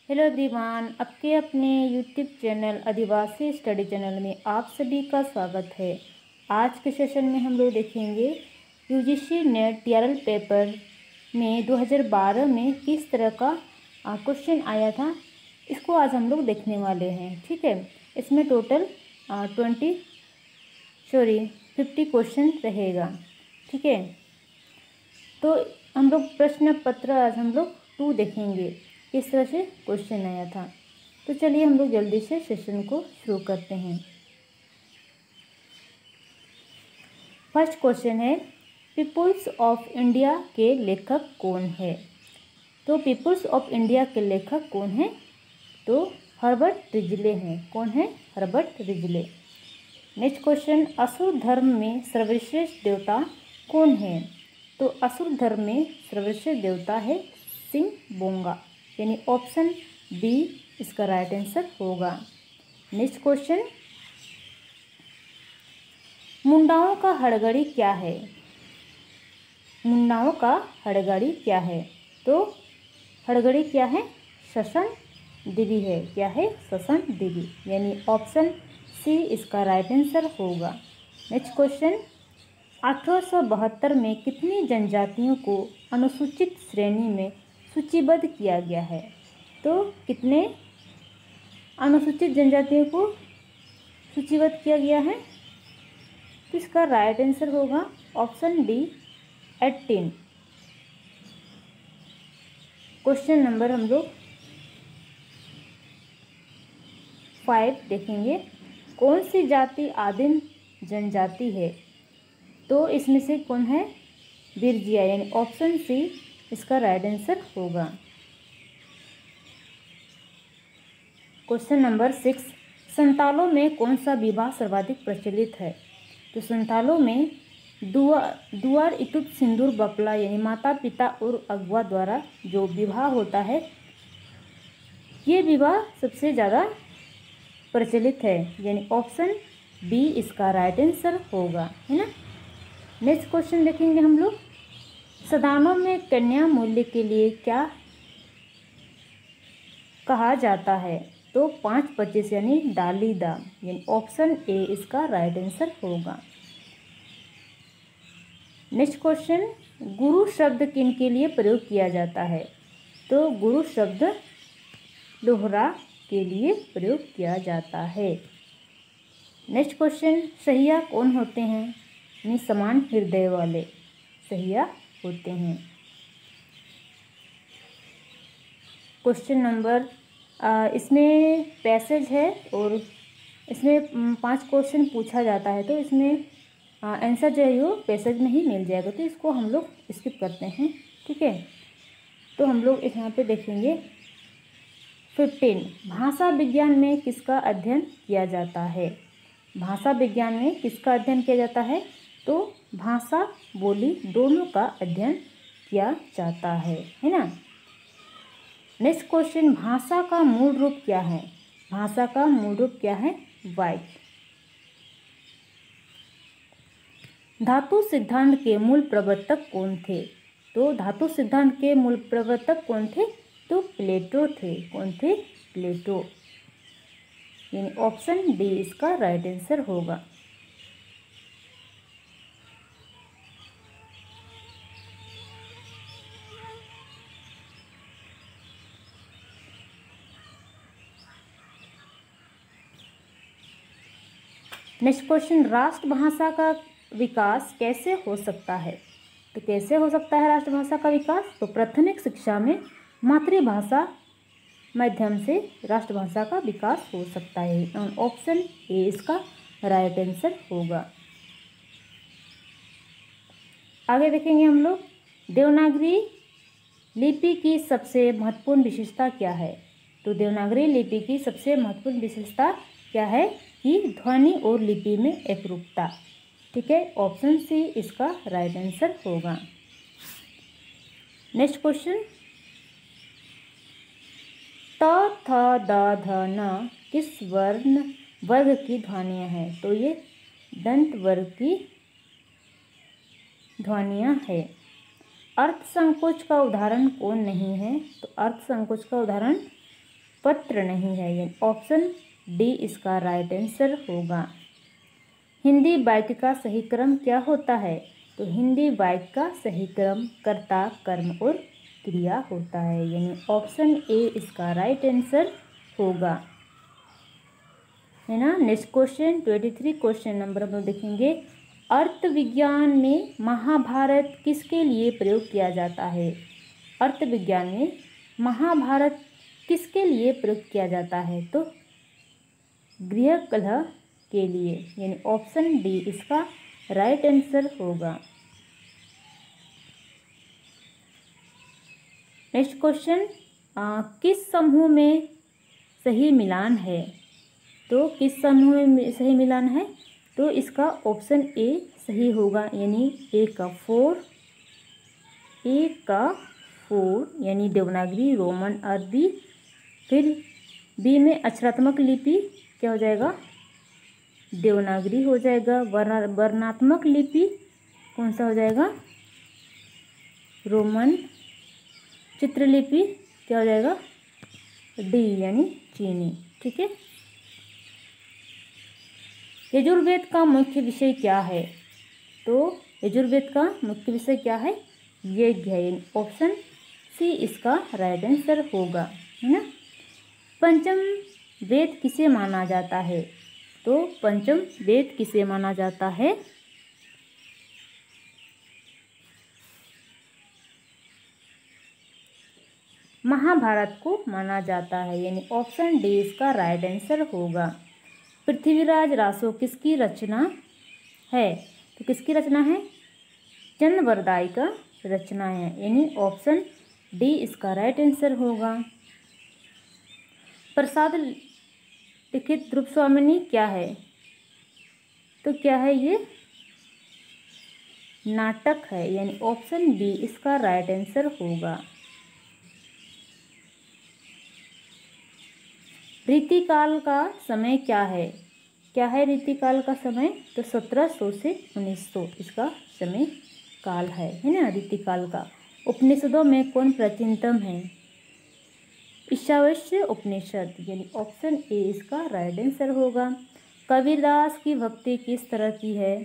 Hello everyone, आपके अपने YouTube channel आदिवासी study channel में आप सभी का स्वागत है। आज के सेशन में हम लोग देखेंगे यूजीसी नेट टीआरएल पेपर में 2012 में किस तरह का क्वेश्चन आया था, इसको आज हम लोग देखने वाले हैं। ठीक है, इसमें टोटल 50 क्वेश्चन रहेगा। ठीक है, तो हम लोग प्रश्न पत्र आज हम लोग 2 देखेंगे किस तरह से क्वेश्चन आया था। तो चलिए हम लोग जल्दी से सेशन को शुरू करते हैं। फर्स्ट क्वेश्चन है, पीपुल्स ऑफ इंडिया के लेखक कौन है? तो पीपुल्स ऑफ इंडिया के लेखक कौन है? तो हर्बर्ट रिजले हैं। कौन है? Herbert Risley. नेक्स्ट क्वेश्चन, असुर धर्म में सर्वश्रेष्ठ देवता कौन है? तो असुर धर्म में सर्वश्रेष्ठ देवता है सिंह बोंगा, यानी ऑप्शन बी इसका राइट आंसर होगा। नेक्स्ट क्वेश्चन, मुंडाओं का हड़गड़ी क्या है? मुंडाओं का हड़गड़ी क्या है? तो हड़गड़ी क्या है? शसन देवी है। क्या है? शसन देवी, यानी ऑप्शन सी इसका राइट आंसर होगा। नेक्स्ट क्वेश्चन, 1872 में कितनी जनजातियों को अनुसूचित श्रेणी में सूचीबद्ध किया गया है? तो कितने अनुसूचित जनजातियों को सूचीबद्ध किया गया है? तो इसका राइट आंसर होगा ऑप्शन डी 18। क्वेश्चन नंबर हम लोग 5 देखेंगे। कौन सी जाति आदिम जनजाति है? तो इसमें से कौन है? बिरजिया, यानी ऑप्शन सी इसका राइट आंसर होगा। क्वेश्चन नंबर 6, संतालों में कौन सा विवाह सर्वाधिक प्रचलित है? तो संतालों में दुआर इतुत सिंदूर बपला, यानी माता पिता और अगुआ द्वारा जो विवाह होता है, ये विवाह सबसे ज़्यादा प्रचलित है, यानी ऑप्शन बी इसका राइट आंसर होगा, है ना। नेक्स्ट क्वेश्चन देखेंगे हम लोग, सदानों में कन्या मूल्य के लिए क्या कहा जाता है? तो 5-25, यानी डाली दाम, यानी ऑप्शन ए इसका राइट आंसर होगा। नेक्स्ट क्वेश्चन, गुरु शब्द किन के लिए प्रयोग किया जाता है? तो गुरु शब्द लोहरा के लिए प्रयोग किया जाता है। नेक्स्ट क्वेश्चन, सहिया कौन होते हैं? यानी समान हृदय वाले सहिया होते हैं। क्वेश्चन नंबर इसमें पैसेज है और इसमें 5 क्वेश्चन पूछा जाता है, तो इसमें आंसर जो है वो पैसेज में ही मिल जाएगा, तो इसको हम लोग स्किप करते हैं। ठीक है, तो हम लोग यहाँ पे देखेंगे 15, भाषा विज्ञान में किसका अध्ययन किया जाता है? भाषा विज्ञान में किसका अध्ययन किया जाता है? तो भाषा बोली दोनों का अध्ययन किया जाता है ना। नेक्स्ट क्वेश्चन, भाषा का मूल रूप क्या है? भाषा का मूल रूप क्या है? वाक्य। धातु सिद्धांत के मूल प्रवर्तक कौन थे? तो धातु सिद्धांत के मूल प्रवर्तक कौन थे? तो प्लेटो थे। कौन थे? प्लेटो, यानी ऑप्शन डी इसका राइट आंसर होगा। नेक्स्ट क्वेश्चन, राष्ट्रभाषा का विकास कैसे हो सकता है? तो कैसे हो सकता है राष्ट्रभाषा का विकास? तो प्राथमिक शिक्षा में मातृभाषा माध्यम से राष्ट्रभाषा का विकास हो सकता है। ऑप्शन ए इसका राइट आंसर होगा। आगे देखेंगे हम लोग, देवनागरी लिपि की सबसे महत्वपूर्ण विशेषता क्या है? तो देवनागरी लिपि की सबसे महत्वपूर्ण विशेषता क्या है? कि ध्वनि और लिपि में एकरूपता। ठीक है, ऑप्शन सी इसका राइट आंसर होगा। नेक्स्ट क्वेश्चन, त थ द ध न किस वर्ग की ध्वनियाँ हैं? तो ये दंत वर्ग की ध्वनियाँ है। अर्थ संकोच का उदाहरण कौन नहीं है? तो अर्थ संकोच का उदाहरण पत्र नहीं है, यानी ऑप्शन डी इसका राइट आंसर होगा। हिंदी वाक्य का सही क्रम क्या होता है? तो हिंदी वाक्य का सही क्रम कर्ता, कर्म और क्रिया होता है, यानी ऑप्शन ए इसका राइट आंसर होगा, है ना। नेक्स्ट क्वेश्चन 23 क्वेश्चन नंबर हम लोग देखेंगे। अर्थ विज्ञान में महाभारत किसके लिए प्रयोग किया जाता है? अर्थ विज्ञान में महाभारत किसके लिए प्रयोग किया जाता है? तो गृह कलह के लिए, यानी ऑप्शन डी इसका राइट आंसर होगा। नेक्स्ट क्वेश्चन, किस समूह में सही मिलान है? तो किस समूह में सही मिलान है? तो इसका ऑप्शन ए सही होगा, यानी ए का 4 यानी देवनागरी, रोमन, अरबी। फिर बी में अक्षरात्मक लिपि क्या हो जाएगा? देवनागरी हो जाएगा। वर्णात्मक लिपि कौन सा हो जाएगा? रोमन। चित्रलिपि क्या हो जाएगा? डी यानी चीनी। ठीक है। यजुर्वेद का मुख्य विषय क्या है? तो यजुर्वेद का मुख्य विषय क्या है? यज्ञ है, ऑप्शन सी इसका राइट आंसर होगा, है ना। पंचम वेद किसे माना जाता है? तो पंचम वेद किसे माना जाता है? महाभारत को माना जाता है, यानी ऑप्शन डी इसका राइट आंसर होगा। पृथ्वीराज रासो किसकी रचना है? तो किसकी रचना है? चंद्रवरदाई का रचना है, यानी ऑप्शन डी इसका राइट आंसर होगा। प्रसाद लिखित ध्रुव स्वामिनी क्या है? तो क्या है ये? नाटक है, यानी ऑप्शन बी इसका राइट आंसर होगा। रीतिकाल का समय क्या है? क्या है रीतिकाल का समय? तो 1700 से 1900 इसका समय काल है ना रीतिकाल का। उपनिषदों में कौन प्राचीनतम है? ईशावास्य उपनिषद, यानी ऑप्शन ए इसका राइट आंसर होगा। कबीरदास की भक्ति किस तरह की है?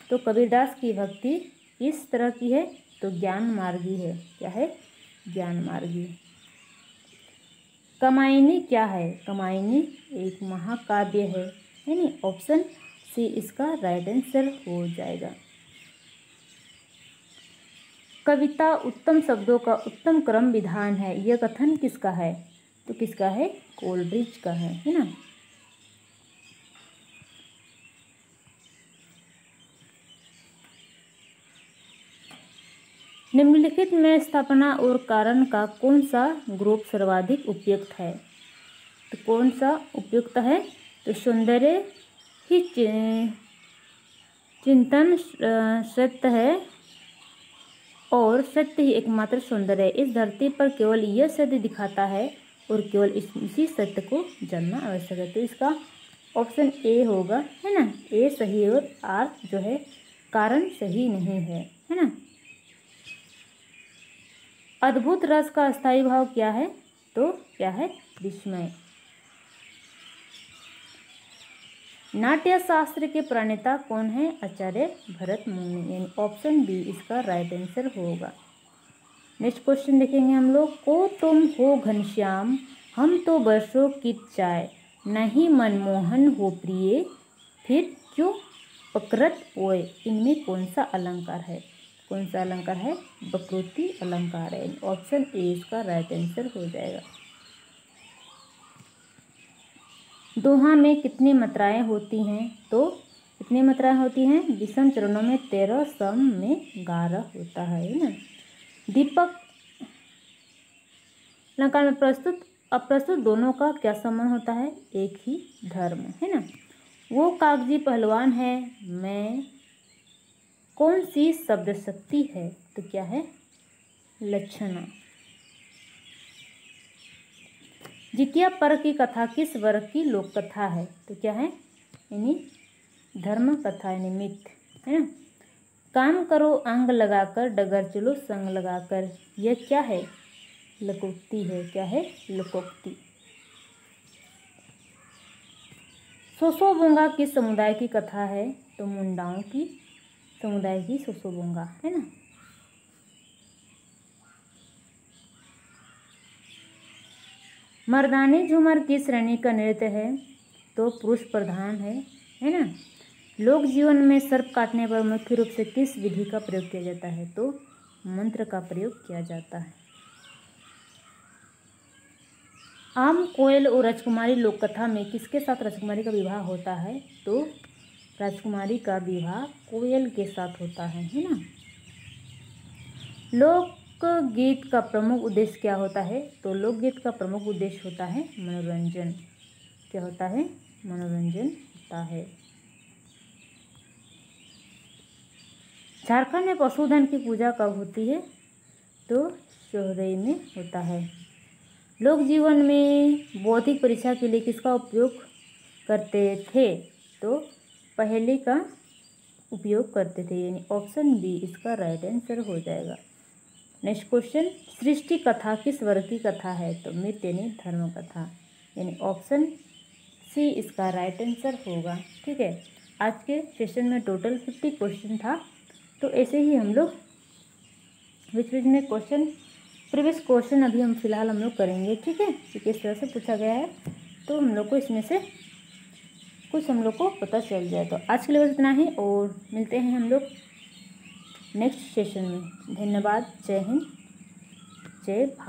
तो कबीरदास की भक्ति किस तरह की है? तो ज्ञान मार्गी है। क्या है? ज्ञान मार्गी। कमायनी क्या है? कमायनी एक महाकाव्य है, यानी ऑप्शन सी इसका राइट आंसर हो जाएगा। कविता उत्तम शब्दों का उत्तम क्रम विधान है, यह कथन किसका है? तो किसका है? कोलरिज का है ना। निम्नलिखित में स्थापना और कारण का कौन सा ग्रुप सर्वाधिक उपयुक्त है? तो कौन सा उपयुक्त है? तो सौंदर्य ही चिंतन सत्य है और सत्य ही एकमात्र सौंदर्य है। इस धरती पर केवल यह सत्य दिखाता है और केवल इसी सत्य को जानना आवश्यक है। तो इसका ऑप्शन ए होगा, है ना। ए सही है और आर जो है कारण सही नहीं है ना। अद्भुत रस का स्थायी भाव क्या है? तो क्या है? विस्मय। नाट्य शास्त्र के प्रणेता कौन है? आचार्य भरत मुनि, यानी ऑप्शन बी इसका राइट आंसर होगा। नेक्स्ट क्वेश्चन देखेंगे हम लोग। को तुम हो घनश्याम, हम तो बरसों की चाय, नहीं मनमोहन हो प्रिय, फिर क्यों पकड़त पोए। इनमें कौन सा अलंकार है? कौन सा अलंकार है? वक्रोक्ति अलंकार है, ऑप्शन ए इसका राइट आंसर हो जाएगा। दोहा में कितनी मात्राएं होती हैं? तो कितनी मात्राएं होती हैं? विषम चरणों में 13, सम में 11 होता है ना। दीपक अलंकार में प्रस्तुत अप्रस्तुत दोनों का क्या संबंध होता है? एक ही धर्म, है ना। वो कागजी पहलवान है, मैं कौन सी शब्द शक्ति है? तो क्या है? लक्षणा। जितिया पर्व की कथा किस वर्ग की लोक कथा है? तो क्या है? यानी धर्म कथा, यानी मिथ, है ना। काम करो अंग लगाकर, डगर चलो संग लगाकर, यह क्या है? लोकोक्ति है। क्या है? लोकोक्ति। सोसोबोंगा किस समुदाय की कथा है? तो मुंडाओं की समुदाय की सोसोबोंगा है ना। मर्दानी झूमर किस श्रेणी का नृत्य है? तो पुरुष प्रधान है ना। लोक जीवन में सर्प काटने पर मुख्य रूप से किस विधि का प्रयोग किया जाता है? तो मंत्र का प्रयोग किया जाता है। आम, कोयल और राजकुमारी लोक कथा में किसके साथ राजकुमारी का विवाह होता है? तो राजकुमारी का विवाह कोयल के साथ होता है ना। लोकगीत का प्रमुख उद्देश्य क्या होता है? तो लोकगीत का प्रमुख उद्देश्य होता है मनोरंजन। क्या होता है? मनोरंजन होता है। झारखंड में पशुधन की पूजा कब होती है? तो सोहरई में होता है। लोक जीवन में बौद्धिक परीक्षा के लिए किसका उपयोग करते थे? तो पहेली का उपयोग करते थे, यानी ऑप्शन बी इसका राइट आंसर हो जाएगा। नेक्स्ट क्वेश्चन, सृष्टि कथा किस वर्ग की कथा है? तो मिथ यानी धर्म कथा, यानी ऑप्शन सी इसका राइट आंसर होगा। ठीक है, आज के सेशन में टोटल 50 क्वेश्चन था। तो ऐसे ही हम लोग बीच बीच में क्वेश्चन, प्रीवियस क्वेश्चन अभी हम फिलहाल हम लोग करेंगे। ठीक है, कि किस तरह से पूछा गया है, तो हम लोग को इसमें से कुछ हम लोग को पता चल जाए। तो आज के लिए बस इतना ही, और मिलते हैं हम लोग नेक्स्ट सेशन में। धन्यवाद। जय हिंद, जय भारत।